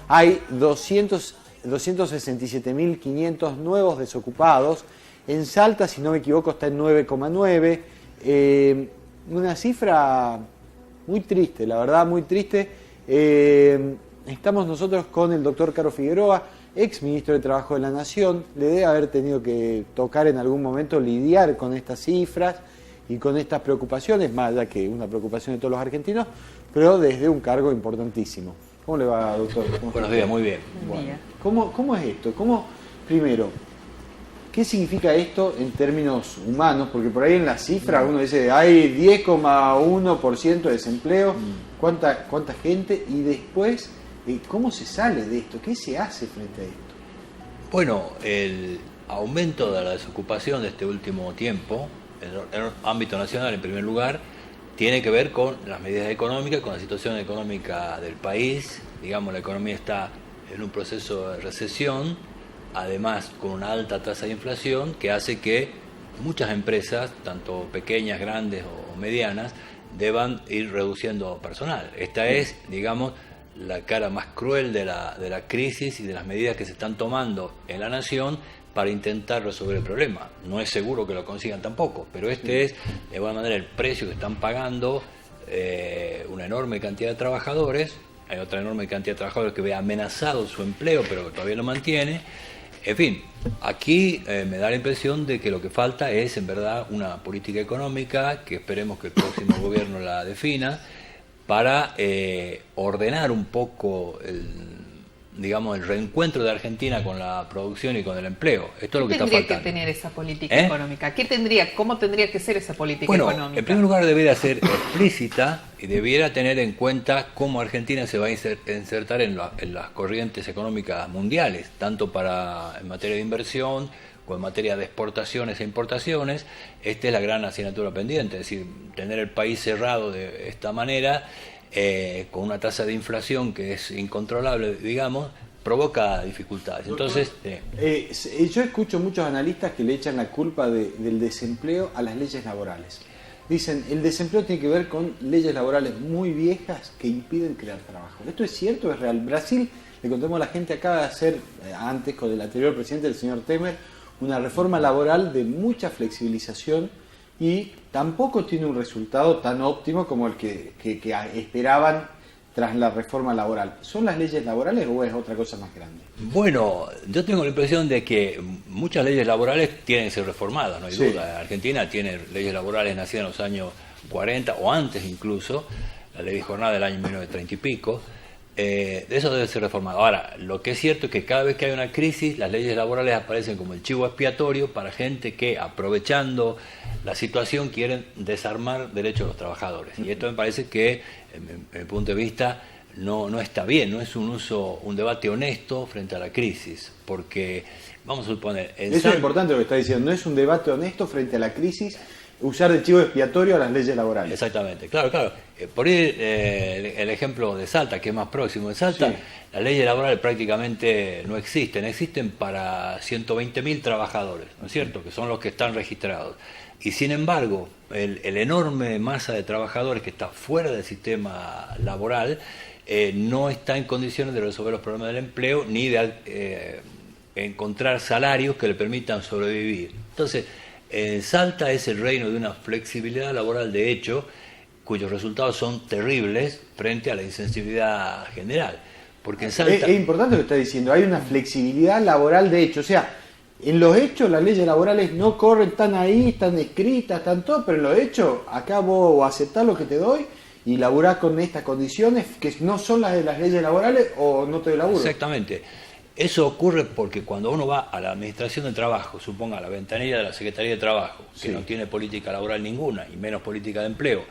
hay 267.500 nuevos desocupados. En Salta, si no me equivoco, está en 9,9. Una cifra muy triste, la verdad, muy triste. Estamos nosotros con el doctor Caro Figueroa, ex ministro de Trabajo de la Nación. Le debe haber tenido que tocar en algún momento lidiar con estas cifras y con estas preocupaciones, más allá que una preocupación de todos los argentinos, pero desde un cargo importantísimo. ¿Cómo le va, doctor? Buenos días, muy bien. Bueno, ¿cómo es esto? Primero, ¿qué significa esto en términos humanos? Porque por ahí en las cifras uno dice, hay 10,1% de desempleo, ¿cuánta gente? Y después, ¿cómo se sale de esto? ¿Qué se hace frente a esto? Bueno, el aumento de la desocupación de este último tiempo, en el ámbito nacional en primer lugar, tiene que ver con las medidas económicas, con la situación económica del país. Digamos, la economía está en un proceso de recesión, además con una alta tasa de inflación que hace que muchas empresas, tanto pequeñas, grandes o medianas, deban ir reduciendo personal. Esta es, digamos, la cara más cruel de la crisis y de las medidas que se están tomando en la nación para intentar resolver el problema. No es seguro que lo consigan tampoco, pero este es, de alguna manera, el precio que están pagando una enorme cantidad de trabajadores. Hay otra enorme cantidad de trabajadores que ve amenazado su empleo, pero que todavía lo mantiene. En fin, aquí me da la impresión de que lo que falta es, en verdad, una política económica, que esperemos que el próximo gobierno la defina, para ordenar un poco el reencuentro de Argentina con la producción y con el empleo. Esto es lo que está faltando. ¿Qué tendría que tener esa política económica? ¿Cómo tendría que ser esa política económica? En primer lugar, debería ser explícita y debiera tener en cuenta cómo Argentina se va a insertar en las corrientes económicas mundiales, tanto en materia de inversión como en materia de exportaciones e importaciones. Esta es la gran asignatura pendiente, es decir, tener el país cerrado de esta manera, con una tasa de inflación que es incontrolable, digamos, provoca dificultades. Entonces, yo escucho muchos analistas que le echan la culpa del desempleo a las leyes laborales. Dicen, el desempleo tiene que ver con leyes laborales muy viejas que impiden crear trabajo. ¿Esto es cierto? ¿Es real? Brasil, le contamos a la gente, acaba de hacer, antes con el anterior presidente, el señor Temer, una reforma laboral de mucha flexibilización y tampoco tiene un resultado tan óptimo como el que esperaban tras la reforma laboral. ¿Son las leyes laborales o es otra cosa más grande? Bueno, yo tengo la impresión de que muchas leyes laborales tienen que ser reformadas, no hay duda. Argentina tiene leyes laborales nacidas en los años 40 o antes incluso, la ley de jornada del año 1930 y pico. De eso debe ser reformado. Ahora, lo que es cierto es que cada vez que hay una crisis, las leyes laborales aparecen como el chivo expiatorio para gente que, aprovechando la situación, quieren desarmar derechos de los trabajadores. Y esto me parece que, en mi punto de vista, no está bien, no es un debate honesto frente a la crisis, porque, vamos a suponer... Eso es importante lo que está diciendo, no es un debate honesto frente a la crisis, usar de chivo expiatorio a las leyes laborales. Exactamente, claro. Por ahí el ejemplo de Salta, que es más próximo. En Salta, las leyes laborales prácticamente no existen para 120.000 trabajadores, ¿no es cierto?, que son los que están registrados. Y sin embargo, el enorme masa de trabajadores que está fuera del sistema laboral no está en condiciones de resolver los problemas del empleo ni de encontrar salarios que le permitan sobrevivir. Entonces, Salta es el reino de una flexibilidad laboral de hecho, cuyos resultados son terribles frente a la insensibilidad general. Porque en Salta... Es importante lo que está diciendo, hay una flexibilidad laboral de hecho, o sea, en los hechos las leyes laborales no corren, están ahí, están escritas, están todo, pero en los hechos acá vos aceptás lo que te doy y laburás con estas condiciones que no son las de las leyes laborales o no te doy laburo. Exactamente. Eso ocurre porque cuando uno va a la Administración del Trabajo, suponga a la ventanilla de la Secretaría de Trabajo, que no tiene política laboral ninguna y menos política de empleo,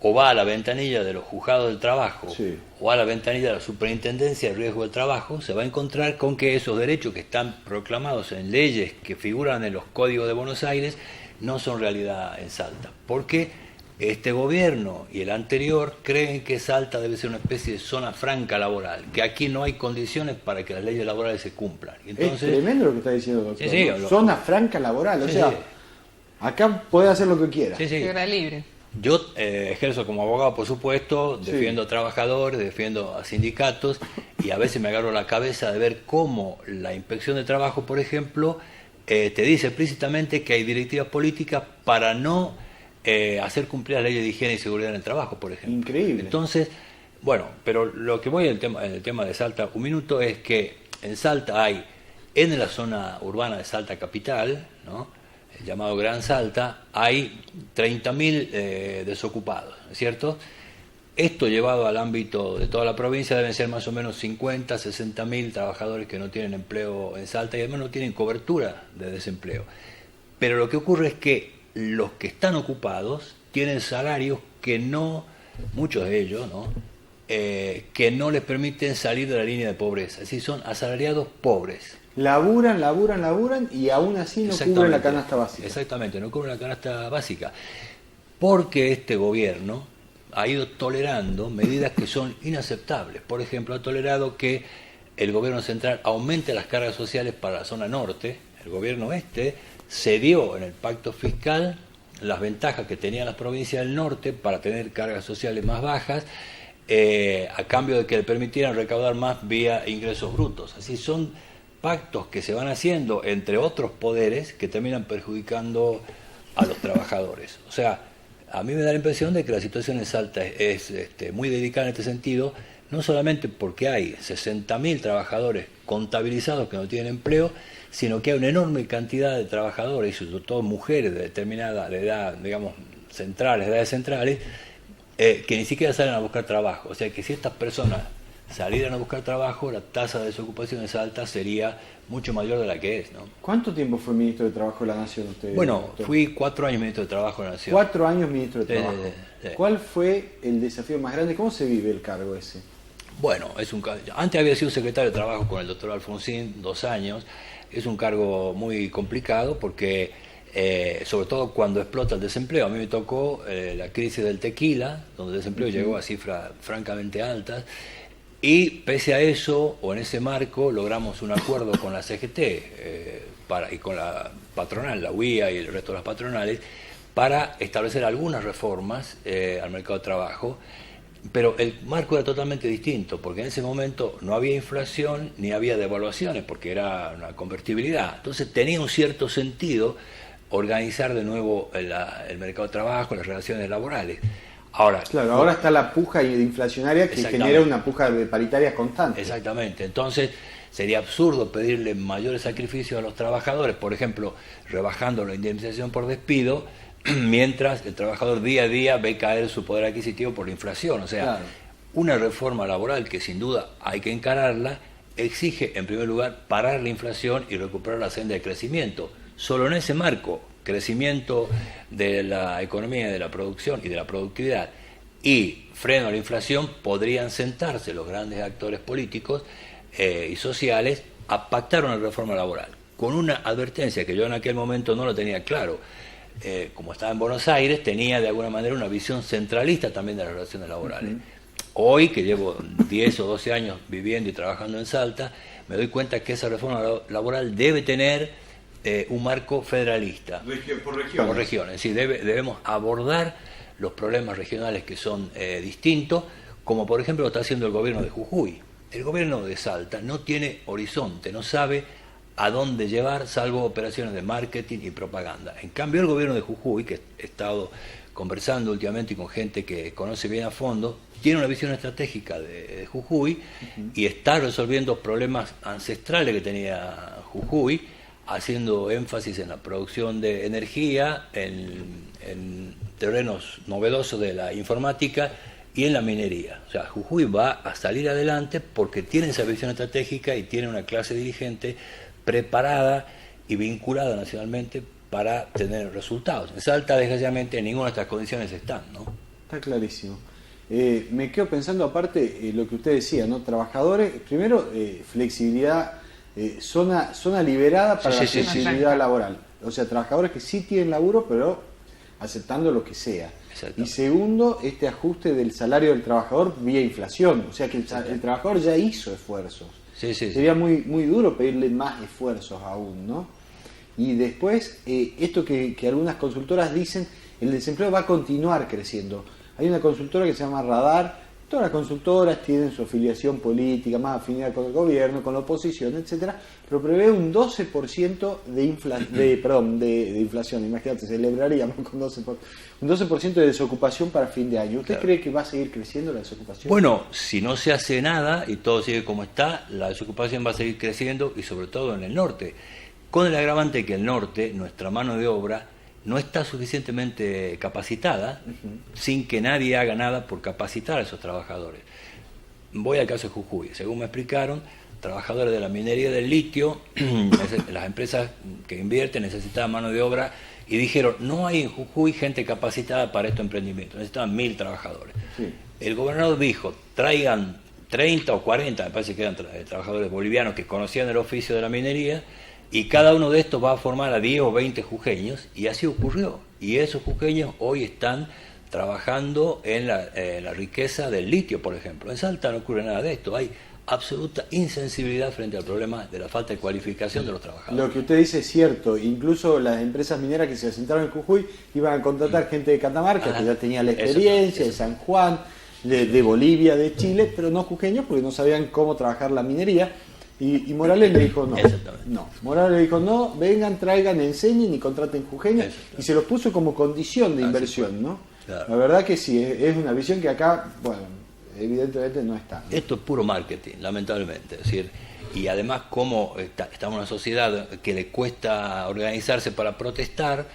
o va a la ventanilla de los juzgados del trabajo, o a la ventanilla de la Superintendencia de Riesgo del Trabajo, se va a encontrar con que esos derechos que están proclamados en leyes que figuran en los códigos de Buenos Aires no son realidad en Salta. Porque este gobierno y el anterior creen que Salta debe ser una especie de zona franca laboral, que aquí no hay condiciones para que las leyes laborales se cumplan. Entonces, es tremendo lo que está diciendo, doctor. Zona franca laboral, o sea, acá puede hacer lo que quiera. Guerra libre. Yo ejerzo como abogado, por supuesto, defiendo a trabajadores, defiendo a sindicatos, y a veces me agarro la cabeza de ver cómo la Inspección de Trabajo, por ejemplo, te dice explícitamente que hay directivas políticas para no hacer cumplir las leyes de higiene y seguridad en el trabajo, por ejemplo. Increíble. Entonces, bueno, pero lo que voy en el tema de Salta un minuto es que en Salta hay, en la zona urbana de Salta capital, ¿no?, el llamado Gran Salta, hay 30.000 desocupados, ¿cierto? Esto llevado al ámbito de toda la provincia deben ser más o menos 50, 60.000 trabajadores que no tienen empleo en Salta y además no tienen cobertura de desempleo. Pero lo que ocurre es que los que están ocupados tienen salarios que no, muchos de ellos, ¿no?, que no les permiten salir de la línea de pobreza, es decir, son asalariados pobres. Laburan y aún así no cubren la canasta básica. Exactamente, no cubren la canasta básica. Porque este gobierno ha ido tolerando medidas que son inaceptables. Por ejemplo, ha tolerado que el gobierno central aumente las cargas sociales para la zona norte. El gobierno cedió en el pacto fiscal las ventajas que tenían las provincias del norte para tener cargas sociales más bajas, a cambio de que le permitieran recaudar más vía ingresos brutos. Así son pactos que se van haciendo entre otros poderes que terminan perjudicando a los trabajadores. O sea, a mí me da la impresión de que la situación en Salta es muy delicada en este sentido, no solamente porque hay 60.000 trabajadores contabilizados que no tienen empleo, sino que hay una enorme cantidad de trabajadores, y sobre todo mujeres de determinada edad, digamos, edades centrales, que ni siquiera salen a buscar trabajo. O sea que si estas personas salieran a buscar trabajo, la tasa de desocupación en Salta sería mucho mayor de la que es, ¿no? ¿Cuánto tiempo fue ministro de Trabajo de la Nación usted? Bueno, doctor? fui 4 años ministro de Trabajo de la Nación. 4 años ministro de Trabajo. Sí. ¿Cuál fue el desafío más grande? ¿Cómo se vive el cargo ese? Bueno, antes había sido secretario de Trabajo con el doctor Alfonsín, 2 años. Es un cargo muy complicado porque, sobre todo cuando explota el desempleo. A mí me tocó la crisis del tequila, donde el desempleo llegó a cifras francamente altas. Y pese a eso, o en ese marco, logramos un acuerdo con la CGT y con la patronal, la UIA y el resto de las patronales, para establecer algunas reformas al mercado de trabajo, pero el marco era totalmente distinto, porque en ese momento no había inflación ni había devaluaciones, porque era una convertibilidad. Entonces tenía un cierto sentido organizar de nuevo el mercado de trabajo, las relaciones laborales. Ahora, claro, ahora está la puja inflacionaria que genera una puja de paritaria constante. Exactamente. Entonces, sería absurdo pedirle mayores sacrificios a los trabajadores, por ejemplo, rebajando la indemnización por despido, mientras el trabajador día a día ve caer su poder adquisitivo por la inflación. O sea, claro, una reforma laboral que sin duda hay que encararla, exige en primer lugar parar la inflación y recuperar la senda de crecimiento. Solo en ese marco, crecimiento de la economía, de la producción y de la productividad y freno a la inflación, podrían sentarse los grandes actores políticos y sociales a pactar una reforma laboral, con una advertencia que yo en aquel momento no lo tenía claro. Como estaba en Buenos Aires, tenía de alguna manera una visión centralista también de las relaciones laborales. Hoy, que llevo 10 o 12 años viviendo y trabajando en Salta, me doy cuenta que esa reforma laboral debe tener un marco federalista. Por regiones. Por regiones, sí, debemos abordar los problemas regionales que son distintos, como por ejemplo lo está haciendo el gobierno de Jujuy. El gobierno de Salta no tiene horizonte, no sabe a dónde llevar, salvo operaciones de marketing y propaganda. En cambio, el gobierno de Jujuy, que he estado conversando últimamente con gente que conoce bien a fondo, tiene una visión estratégica de Jujuy y está resolviendo problemas ancestrales que tenía Jujuy, haciendo énfasis en la producción de energía, en terrenos novedosos de la informática y en la minería. O sea, Jujuy va a salir adelante porque tiene esa visión estratégica y tiene una clase dirigente preparada y vinculada nacionalmente para tener resultados. En Salta, desgraciadamente, en ninguna de estas condiciones están, ¿no? Está clarísimo. Me quedo pensando, aparte, lo que usted decía, ¿no? Trabajadores, primero, flexibilidad, zona liberada para la flexibilidad laboral. O sea, trabajadores que sí tienen laburo, pero aceptando lo que sea. Y segundo, este ajuste del salario del trabajador vía inflación. O sea, que el trabajador ya hizo esfuerzos. Sería muy, muy duro pedirle más esfuerzos aún, ¿no? Y después, esto que algunas consultoras dicen, el desempleo va a continuar creciendo. Hay una consultora que se llama Radar. Todas las consultoras tienen su afiliación política, más afinidad con el gobierno, con la oposición, etcétera, pero prevé un 12% de inflación. Imagínate, celebraríamos con 12%, un 12% de desocupación para fin de año. ¿Usted cree que va a seguir creciendo la desocupación? Bueno, si no se hace nada y todo sigue como está, la desocupación va a seguir creciendo, y sobre todo en el norte, con el agravante que el norte, nuestra mano de obra, no está suficientemente capacitada, sin que nadie haga nada por capacitar a esos trabajadores. Voy al caso de Jujuy. Según me explicaron, trabajadores de la minería del litio, las empresas que invierten necesitaban mano de obra, y dijeron, no hay en Jujuy gente capacitada para estos emprendimientos, necesitaban 1.000 trabajadores. Sí. El gobernador dijo, traigan 30 o 40, me parece que eran trabajadores bolivianos que conocían el oficio de la minería, y cada uno de estos va a formar a 10 o 20 jujeños, y así ocurrió. Y esos jujeños hoy están trabajando en la riqueza del litio, por ejemplo. En Salta no ocurre nada de esto, hay absoluta insensibilidad frente al problema de la falta de cualificación de los trabajadores. Lo que usted dice es cierto, incluso las empresas mineras que se asentaron en Jujuy iban a contratar gente de Catamarca, que ya tenía la experiencia, de San Juan, de Bolivia, de Chile, pero no jujeños porque no sabían cómo trabajar la minería. Y Morales le dijo no. Morales le dijo no, vengan, traigan, enseñen y contraten jujeños, y se los puso como condición de inversión, ¿no? Claro. La verdad que sí, es una visión que acá, bueno, evidentemente no está, ¿no? Esto es puro marketing, lamentablemente, es decir, y además como estamos en una sociedad que le cuesta organizarse para protestar,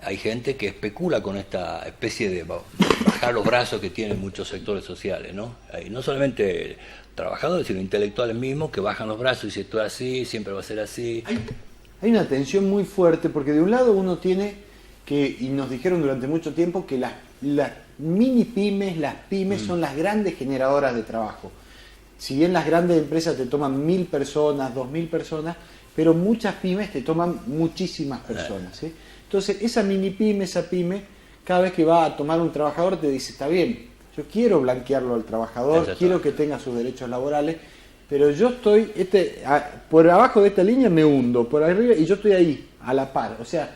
hay gente que especula con esta especie de bajar los brazos que tienen muchos sectores sociales, ¿no? Hay no solamente trabajadores, sino intelectuales mismos que bajan los brazos y dicen, esto es así, siempre va a ser así. Hay una tensión muy fuerte, porque de un lado uno tiene que, y nos dijeron durante mucho tiempo, que las mini pymes, las pymes son las grandes generadoras de trabajo. Si bien las grandes empresas te toman 1.000 personas, 2.000 personas, pero muchas pymes te toman muchísimas personas, ¿sí? Entonces, esa mini pyme, esa pyme, cada vez que va a tomar un trabajador te dice, está bien, yo quiero blanquearlo al trabajador, quiero que tenga sus derechos laborales, pero yo estoy, por abajo de esta línea me hundo, por arriba, y yo estoy ahí, a la par, o sea,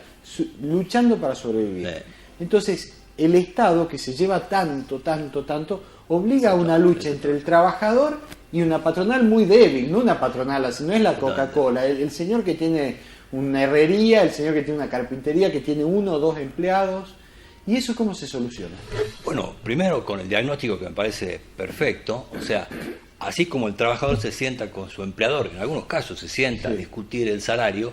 luchando para sobrevivir. Entonces, el Estado, que se lleva tanto, obliga a una lucha entre el trabajador y una patronal muy débil, no una patronal así, no es la Coca-Cola, el señor que tiene una herrería, el señor que tiene una carpintería, que tiene 1 o 2 empleados. ¿Y eso cómo se soluciona? Bueno, primero con el diagnóstico, que me parece perfecto, o sea, así como el trabajador se sienta con su empleador, en algunos casos se sienta a discutir el salario,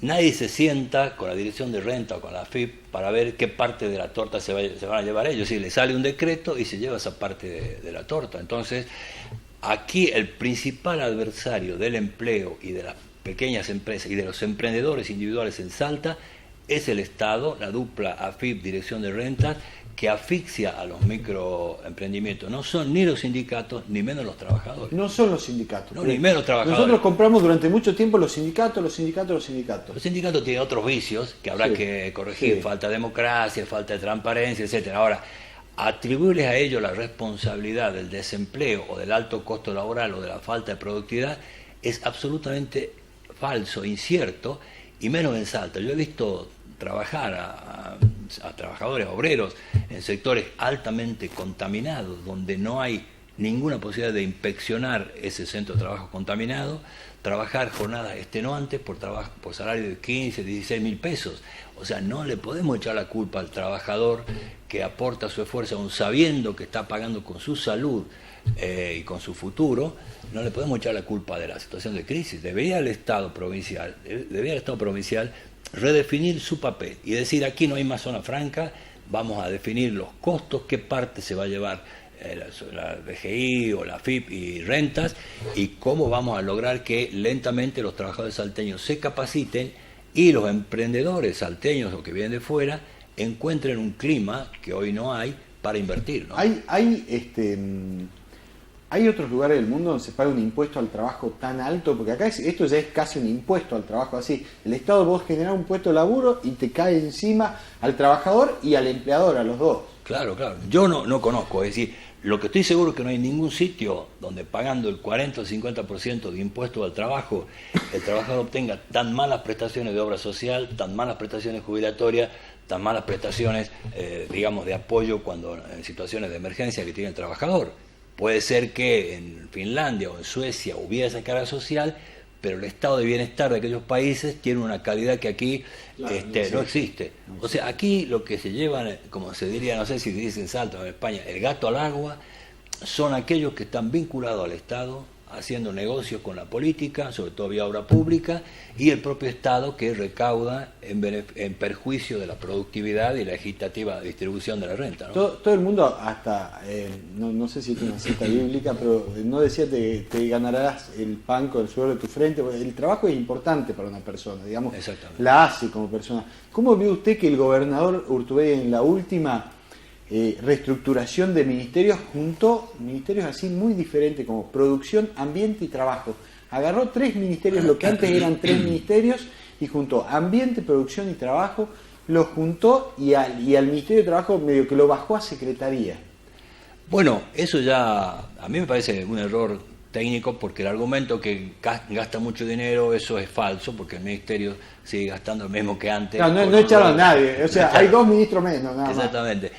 nadie se sienta con la dirección de renta o con la AFIP para ver qué parte de la torta se van a llevar ellos. Si le sale un decreto y se lleva esa parte de la torta. Entonces, aquí el principal adversario del empleo y de las pequeñas empresas y de los emprendedores individuales en Salta es el Estado, la dupla AFIP, Dirección de Rentas, que asfixia a los microemprendimientos. No son ni los sindicatos, ni menos los trabajadores. No son los sindicatos. No, ni menos los trabajadores. Nosotros compramos durante mucho tiempo los sindicatos. Los sindicatos tienen otros vicios que habrá que corregir, falta de democracia, falta de transparencia, etcétera. Ahora, atribuirles a ellos la responsabilidad del desempleo o del alto costo laboral o de la falta de productividad es absolutamente falso, incierto, y menos en Salta. Yo he visto trabajar a trabajadores, obreros, en sectores altamente contaminados, donde no hay ninguna posibilidad de inspeccionar ese centro de trabajo contaminado, trabajar jornadas extenuantes por salario de 15, 16 mil pesos. O sea, no le podemos echar la culpa al trabajador que aporta su esfuerzo, aun sabiendo que está pagando con su salud y con su futuro. No le podemos echar la culpa de la situación de crisis. Debería el Estado provincial redefinir su papel y decir, aquí no hay más zona franca, vamos a definir los costos, qué parte se va a llevar la DGI o la FIP y rentas, y cómo vamos a lograr que lentamente los trabajadores salteños se capaciten y los emprendedores salteños o que vienen de fuera encuentren un clima que hoy no hay para invertir, ¿no? ¿Hay otros lugares del mundo donde se paga un impuesto al trabajo tan alto? Porque acá esto ya es casi un impuesto al trabajo así. El Estado, vos generás un puesto de laburo y te cae encima al trabajador y al empleador, a los dos. Claro. Yo no conozco, es decir, lo que estoy seguro es que no hay ningún sitio donde pagando el 40 o 50% de impuestos al trabajo, el trabajador obtenga tan malas prestaciones de obra social, tan malas prestaciones jubilatorias, tan malas prestaciones, digamos, de apoyo cuando en situaciones de emergencia que tiene el trabajador. Puede ser que en Finlandia o en Suecia hubiera esa carga social, pero el estado de bienestar de aquellos países tiene una calidad que aquí no existe. O sea, aquí lo que se llevan, como se diría, no sé si dicen Salta o en España, el gato al agua, son aquellos que están vinculados al Estado, haciendo negocios con la política, sobre todo vía obra pública, y el propio Estado que recauda en perjuicio de la productividad y la equitativa distribución de la renta, ¿no? Todo el mundo, hasta, no sé si es una cita bíblica, pero no decía te ganarás el pan con el sudor de tu frente. El trabajo es importante para una persona, digamos, la hace como persona. ¿Cómo ve usted que el gobernador Urtubey en la última reestructuración de ministerios juntó ministerios así muy diferentes como producción, ambiente y trabajo? Agarró 3 ministerios, lo que antes eran 3 ministerios, y juntó ambiente, producción y trabajo, lo juntó y al Ministerio de Trabajo medio que lo bajó a secretaría. Bueno, eso ya a mí me parece un error técnico, porque el argumento que gasta mucho dinero, eso es falso, porque el ministerio sigue gastando lo mismo que antes. No echaron a nadie, o sea, hay 2 ministros menos, nada más. Exactamente.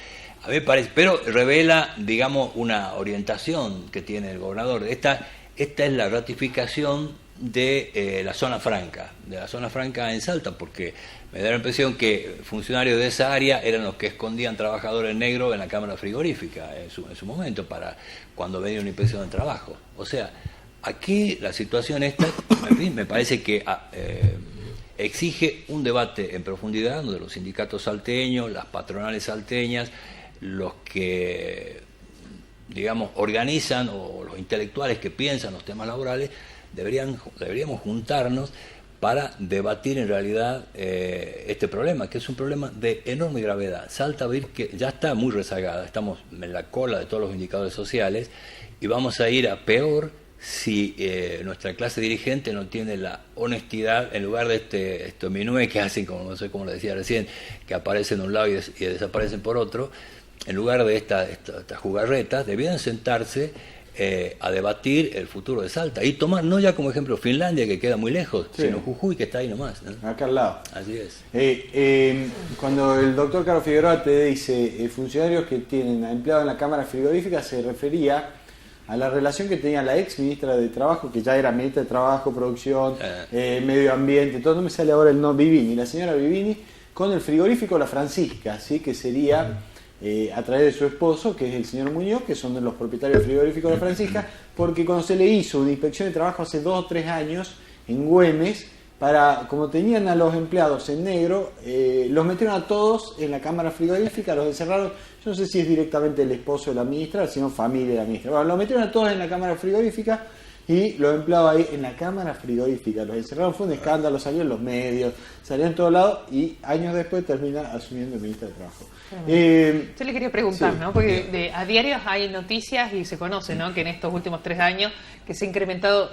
A mí me parece, pero revela, digamos, una orientación que tiene el gobernador. Esta es la ratificación de la zona franca en Salta, porque me da la impresión que funcionarios de esa área eran los que escondían trabajadores negros en la cámara frigorífica en su momento, para cuando venía una inspección de trabajo. O sea, aquí la situación esta, en fin, me parece que exige un debate en profundidad, donde los sindicatos salteños, las patronales salteñas, los que, digamos, organizan, o los intelectuales que piensan los temas laborales, deberíamos juntarnos para debatir en realidad este problema, que es un problema de enorme gravedad. Salta que ya está muy rezagada, estamos en la cola de todos los indicadores sociales, y vamos a ir a peor si nuestra clase dirigente no tiene la honestidad, en lugar de estos minués que hacen, como no sé cómo lo decía recién, que aparecen de un lado y desaparecen por otro. En lugar de estas jugarretas, debían sentarse a debatir el futuro de Salta y tomar, no ya como ejemplo Finlandia, que queda muy lejos, sino Jujuy, que está ahí nomás, ¿no? Acá al lado. Así es. Cuando el doctor Carlos Figueroa te dice funcionarios que tienen empleados en la cámara frigorífica, se refería a la relación que tenía la ex ministra de Trabajo, que ya era ministra de Trabajo, Producción, Medio Ambiente, todo, no me sale ahora el nombre, Vivini, la señora Vivini, con el frigorífico La Francisca, ¿sí? Que sería a través de su esposo, que es el señor Muñoz, que son de los propietarios del frigorífico La Francisca, porque cuando se le hizo una inspección de trabajo hace 2 o 3 años en Güemes, como tenían a los empleados en negro, los metieron a todos en la cámara frigorífica, los encerraron. Yo no sé si es directamente el esposo de la ministra, sino familia de la ministra. Bueno, los metieron a todos en la cámara frigorífica y los empleados ahí en la cámara frigorífica, los encerraron. Fue un escándalo, salió en los medios, salió en todos lados, y años después termina asumiendo el ministro de Trabajo. Yo le quería preguntar, sí, ¿no? Porque a diario hay noticias y se conoce, ¿no?, que en estos últimos 3 años que se ha incrementado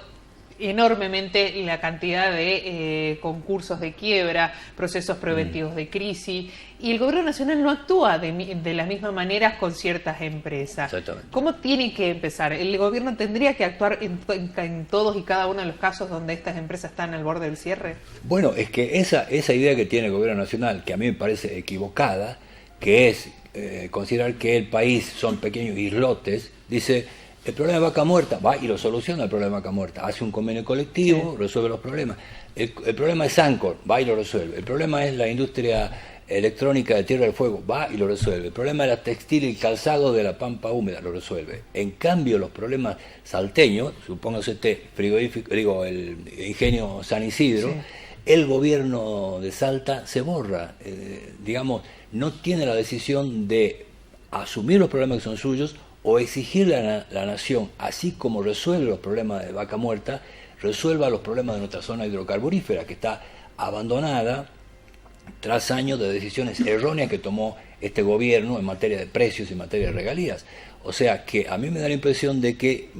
enormemente la cantidad de concursos de quiebra, procesos preventivos de crisis, y el gobierno nacional no actúa de la misma manera con ciertas empresas. Exactamente. ¿Cómo tiene que empezar? ¿El gobierno tendría que actuar en todos y cada uno de los casos donde estas empresas están al borde del cierre? Bueno, es que esa idea que tiene el gobierno nacional, que a mí me parece equivocada, que es considerar que el país son pequeños islotes, dice: el problema de Vaca Muerta, va y lo soluciona el problema de Vaca Muerta, hace un convenio colectivo, resuelve los problemas. El problema es Sancor, va y lo resuelve. El problema es la industria electrónica de Tierra del Fuego, va y lo resuelve. El problema de la textil y calzado de la Pampa Húmeda, lo resuelve. En cambio, los problemas salteños, supóngase frigorífico, el ingenio San Isidro, el gobierno de Salta se borra, digamos, no tiene la decisión de asumir los problemas que son suyos, o exigirle a la nación, así como resuelve los problemas de Vaca Muerta, resuelva los problemas de nuestra zona hidrocarburífera, que está abandonada tras años de decisiones erróneas que tomó este gobierno en materia de precios y en materia de regalías. O sea que a mí me da la impresión de que,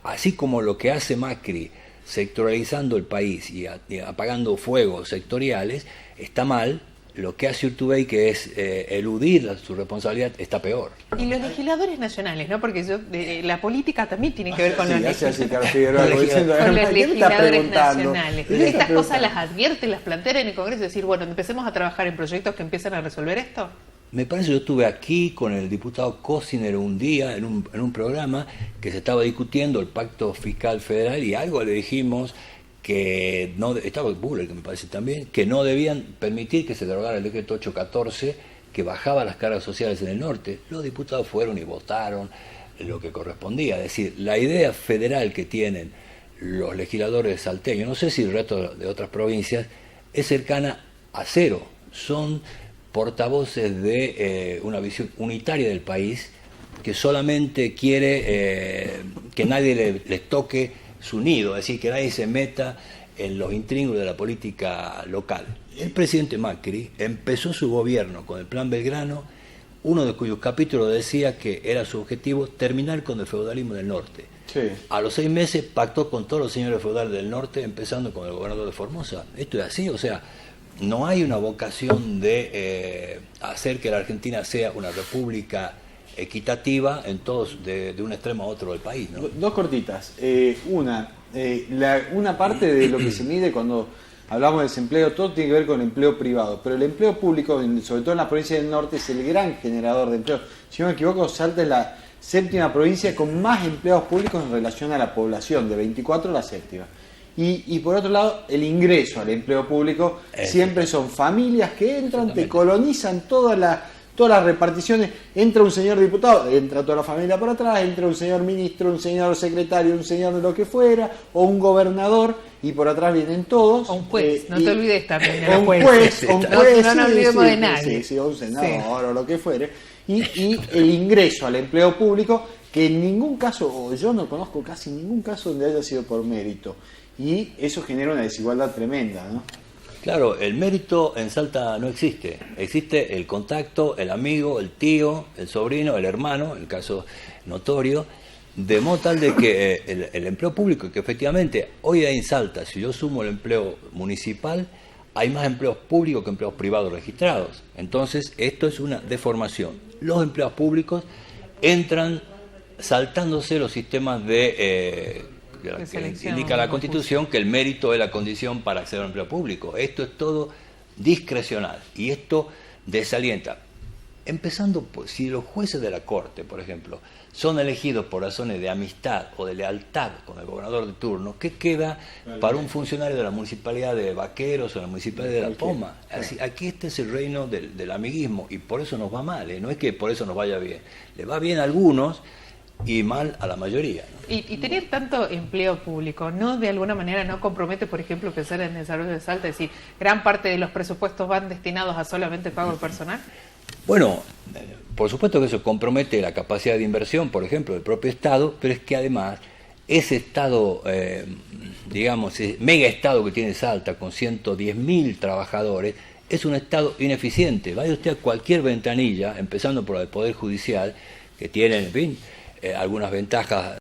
así como lo que hace Macri, sectoralizando el país y apagando fuegos sectoriales, está mal, lo que hace Urtubey, que es eludir su responsabilidad, está peor. Y los legisladores nacionales, ¿no? Porque la política también tiene que ver con los legisladores nacionales. ¿Estas cosas las advierte, las plantea en el Congreso? Es decir, bueno, empecemos a trabajar en proyectos que empiezan a resolver esto. Me parece, yo estuve aquí con el diputado Cosiner un día en un programa que se estaba discutiendo el pacto fiscal federal y algo le dijimos que no, estaba Buller, que me parece también, que no debían permitir que se derogara el decreto 814 que bajaba las cargas sociales en el norte. Los diputados fueron y votaron lo que correspondía. Es decir, la idea federal que tienen los legisladores salteños, no sé si el resto de otras provincias, es cercana a cero. Son portavoces de una visión unitaria del país que solamente quiere que nadie les toque su nido, es decir, que nadie se meta en los intríngulos de la política local. El presidente Macri empezó su gobierno con el Plan Belgrano, uno de cuyos capítulos decía que era su objetivo terminar con el feudalismo del norte. Sí. A los 6 meses pactó con todos los señores feudales del norte, empezando con el gobernador de Formosa. Esto es así, o sea, no hay una vocación de hacer que la Argentina sea una república equitativa en todos, de un extremo a otro del país, ¿no? Dos cortitas. Una parte de lo que se mide cuando hablamos de desempleo, todo tiene que ver con el empleo privado, pero el empleo público, sobre todo en la provincia del norte, es el gran generador de empleo. Si no me equivoco, Salta es la 7ª provincia con más empleados públicos en relación a la población, de 24 la 7ª. Y por otro lado, el ingreso al empleo público siempre son familias que entran, te colonizan todas las reparticiones. Entra un señor diputado, entra toda la familia por atrás, entra un señor ministro, un señor secretario, un señor de lo que fuera, o un gobernador, y por atrás vienen todos. O un juez, no te olvides también. O un juez, no nos olvidemos de nadie. Sí, o un senador, o lo que fuere. Y el ingreso al empleo público, que en ningún caso, o yo no conozco casi ningún caso donde haya sido por mérito. Y eso genera una desigualdad tremenda, ¿no? Claro, el mérito en Salta no existe. Existe el contacto, el amigo, el tío, el sobrino, el hermano, el caso notorio, de modo tal de que el empleo público, que efectivamente hoy hay en Salta, si yo sumo el empleo municipal, hay más empleos públicos que empleos privados registrados. Entonces, esto es una deformación. Los empleados públicos entran saltándose los sistemas que indica la Constitución, que el mérito es la condición para acceder al empleo público. Esto es todo discrecional y esto desalienta. Empezando, pues, si los jueces de la Corte, por ejemplo, son elegidos por razones de amistad o de lealtad con el gobernador de turno, ¿qué queda para un funcionario de la municipalidad de Vaqueros o la municipalidad de La Poma? Así, aquí este es el reino del amiguismo y por eso nos va mal, no es que por eso nos vaya bien. Le va bien a algunos y mal a la mayoría, ¿no? Y tener tanto empleo público, ¿no de alguna manera no compromete, por ejemplo, pensar en el desarrollo de Salta? Es decir, gran parte de los presupuestos van destinados a solamente pago de personal. Bueno, por supuesto que eso compromete la capacidad de inversión, por ejemplo, del propio Estado, pero es que además ese Estado, digamos, ese mega Estado que tiene Salta con 110.000 trabajadores, es un Estado ineficiente. Vaya usted a cualquier ventanilla, empezando por la del Poder Judicial, que tiene, en fin, algunas ventajas